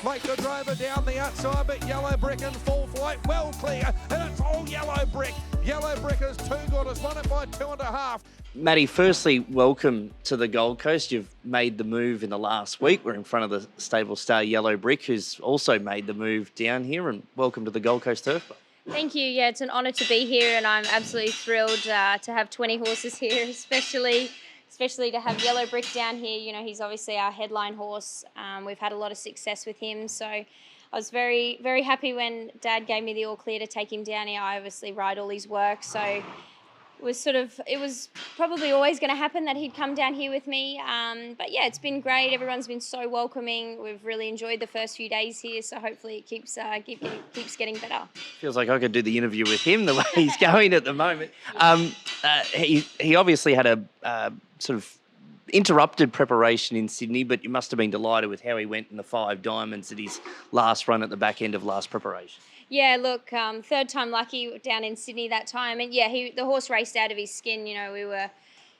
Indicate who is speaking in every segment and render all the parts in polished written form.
Speaker 1: Makes a driver down the outside, but Yellow Brick in full flight, well clear, and it's all Yellow Brick. Yellow Brick is too good, has won it by 2.5.
Speaker 2: Matty, firstly, welcome to the Gold Coast. You've made the move in the last week. We're in front of the stable star Yellow Brick, who's also made the move down here, and welcome to the Gold Coast Turf Club.
Speaker 3: Thank you. Yeah, it's an honour to be here, and I'm absolutely thrilled to have 20 horses here, especially to have Yellow Brick down here. You know, he's obviously our headline horse. We've had a lot of success with him, so I was very, very happy when Dad gave me the all clear to take him down here. I obviously ride all his work, so it was probably always going to happen that he'd come down here with me. But yeah, it's been great. Everyone's been so welcoming. We've really enjoyed the first few days here, so hopefully it keeps getting better.
Speaker 2: Feels like I could do the interview with him the way he's going at the moment. He obviously had a sort of interrupted preparation in Sydney, but you must have been delighted with how he went in the 5 Diamonds at his last run at the back end of last preparation.
Speaker 3: Yeah, look, third time lucky down in Sydney that time. And yeah, the horse raced out of his skin. You know, we were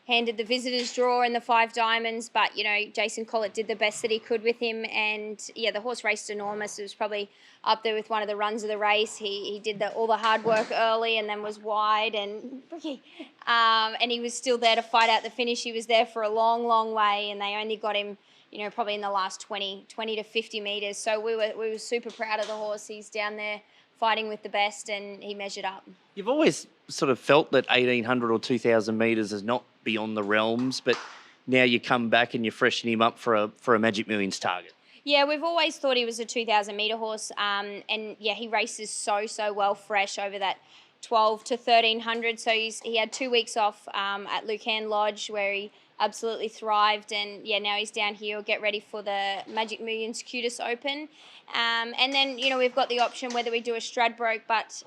Speaker 3: handed the visitors draw in the 5 Diamonds, but, you know, Jason Collett did the best that he could with him. And yeah, the horse raced enormous. It was probably up there with one of the runs of the race. He did all the hard work early and then was wide and he was still there to fight out the finish. He was there for a long, long way, and they only got him, you know, probably in the last 20 to 50 metres. So we were super proud of the horse. He's down there fighting with the best, and he measured up. You've
Speaker 2: always sort of felt that 1,800 or 2,000 metres is not beyond the realms, but now you come back and you freshen him up for a Magic Millions target.
Speaker 3: Yeah, we've always thought he was a 2,000 metre horse, and yeah, he races so well fresh over that 12 to 1,300. So he had 2 weeks off at Lucan Lodge where he absolutely thrived, and yeah, now he's down here. We'll get ready for the Magic Millions Cutis Open, and then, you know, we've got the option whether we do a Stradbroke, but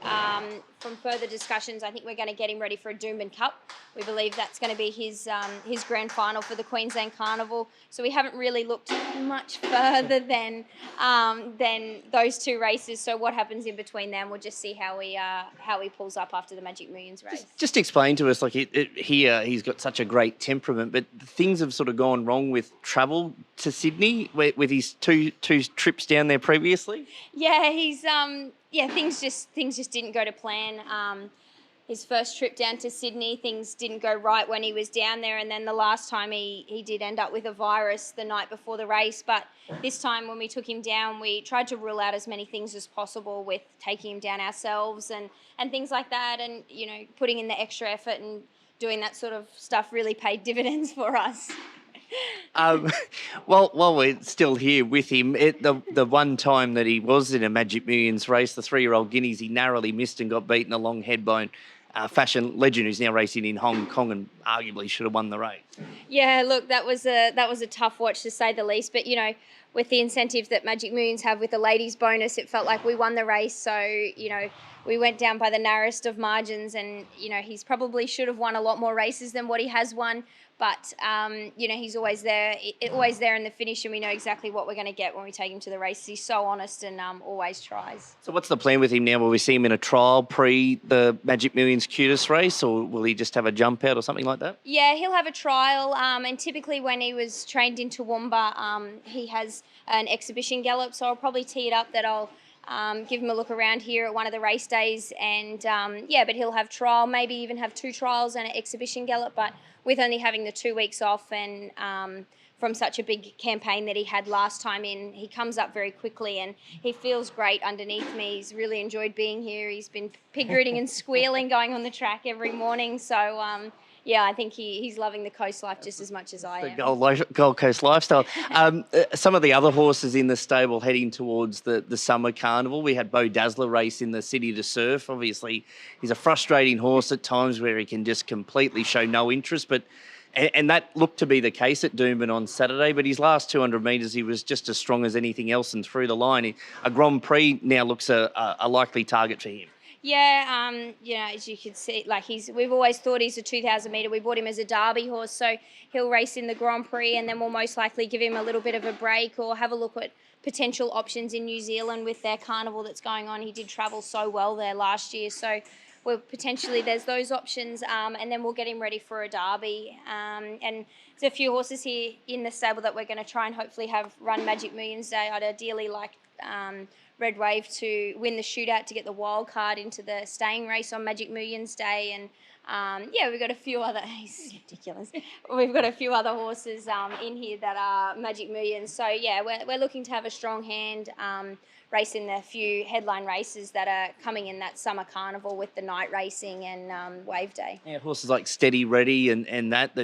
Speaker 3: from further discussions, I think we're going to get him ready for a Doomben Cup. We believe that's going to be his grand final for the Queensland Carnival. So we haven't really looked much further than those 2 races. So what happens in between them, we'll just see how he pulls up after the Magic Millions race.
Speaker 2: Just explain to us, like here, he's got such a great temperament, but things have sort of gone wrong with travel to Sydney with his two trips down there previously.
Speaker 3: Yeah, he's things just didn't go to plan. His first trip down to Sydney, things didn't go right when he was down there, and then the last time he did end up with a virus the night before the race. But this time when we took him down, we tried to rule out as many things as possible with taking him down ourselves and things like that, and, you know, putting in the extra effort and doing that sort of stuff really paid dividends for us.
Speaker 2: Well, while we're still here with him, the one time that he was in a Magic Millions race, the 3-year-old Guineas, he narrowly missed and got beaten along Headbone. Fashion legend who's now racing in Hong Kong and arguably should have won the race. Yeah,
Speaker 3: look, that was a tough watch to say the least. But, you know, with the incentive that Magic Millions have with the ladies bonus, it felt like we won the race. So, you know, we went down by the narrowest of margins, and, you know, he's probably should have won a lot more races than what he has won. But, you know, he's always there in the finish, and we know exactly what we're going to get when we take him to the race. He's so honest and always tries.
Speaker 2: So what's the plan with him now? Will we see him in a trial pre the Magic Millions Cutis race, or will he just have a jump out or something like that?
Speaker 3: Yeah, he'll have a trial. And typically when he was trained in Toowoomba, he has an exhibition gallop. So I'll probably tee it up that I'll give him a look around here at one of the race days. And, yeah, but he'll have trial, maybe even have 2 trials and an exhibition gallop. But with only having the 2 weeks off and from such a big campaign that he had last time in, he comes up very quickly and he feels great underneath me. He's really enjoyed being here. He's been pig rooting and squealing going on the track every morning. So, yeah, I think he's loving the coast life just as much as I am.
Speaker 2: The Gold Coast lifestyle. Some of the other horses in the stable heading towards the summer carnival. We had Bo Dazzler race in the City to Surf. Obviously, he's a frustrating horse at times where he can just completely show no interest, but and that looked to be the case at Doomben on Saturday, but his last 200 metres, he was just as strong as anything else and through the line. A Grand Prix now looks a likely target for him.
Speaker 3: Yeah, you know, as you can see, like we've always thought he's a 2,000 metre. We bought him as a Derby horse, so he'll race in the Grand Prix, and then we'll most likely give him a little bit of a break or have a look at potential options in New Zealand with their carnival that's going on. He did travel so well there last year, so potentially there's those options, and then we'll get him ready for a derby. And there's a few horses here in the stable that we're going to try and hopefully have run Magic Millions Day. I'd ideally like Red Wave to win the shootout to get the wild card into the staying race on Magic Millions Day. And we've got a few other, it's ridiculous. We've got a few other horses in here that are Magic Millions. So yeah, we're looking to have a strong hand racing the few headline races that are coming in that summer carnival with the night racing and Wave Day.
Speaker 2: Yeah, horses like Steady Ready and that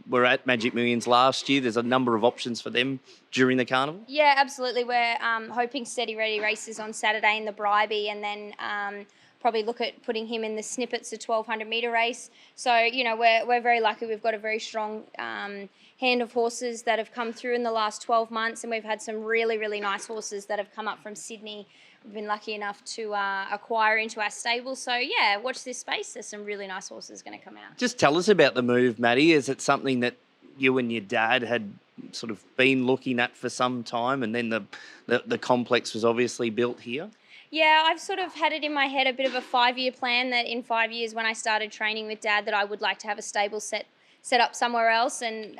Speaker 2: were at Magic Millions last year. There's a number of options for them during the carnival.
Speaker 3: Yeah, absolutely. We're hoping Steady Ready races on Saturday in the Bribey, and then probably look at putting him in the Snippets, the 1200 metre race. So, you know, we're very lucky. We've got a very strong hand of horses that have come through in the last 12 months, and we've had some really, really nice horses that have come up from Sydney. We've been lucky enough to acquire into our stable. So, yeah, watch this space. There's some really nice horses going to come out.
Speaker 2: Just tell us about the move, Maddie. Is it something that you and your dad had sort of been looking at for some time, and then the complex was obviously built here?
Speaker 3: Yeah, I've sort of had it in my head, a bit of a 5-year plan, that in 5 years when I started training with Dad, that I would like to have a stable set up somewhere else. And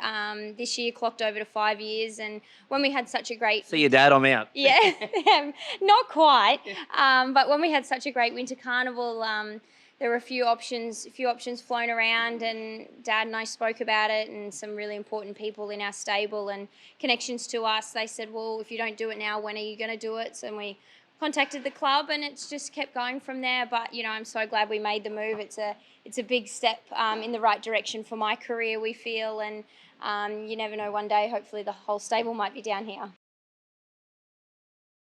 Speaker 3: this year clocked over to 5 years. And when we had such a great...
Speaker 2: See you, Dad, I'm out.
Speaker 3: Yeah, not quite. But when we had such a great winter carnival, there were a few options flown around, and Dad and I spoke about it, and some really important people in our stable and connections to us. They said, well, if you don't do it now, when are you going to do it? So we contacted the club, and it's just kept going from there. But, you know, I'm so glad we made the move. It's a big step in the right direction for my career, we feel. And you never know, one day, hopefully the whole stable might be down here.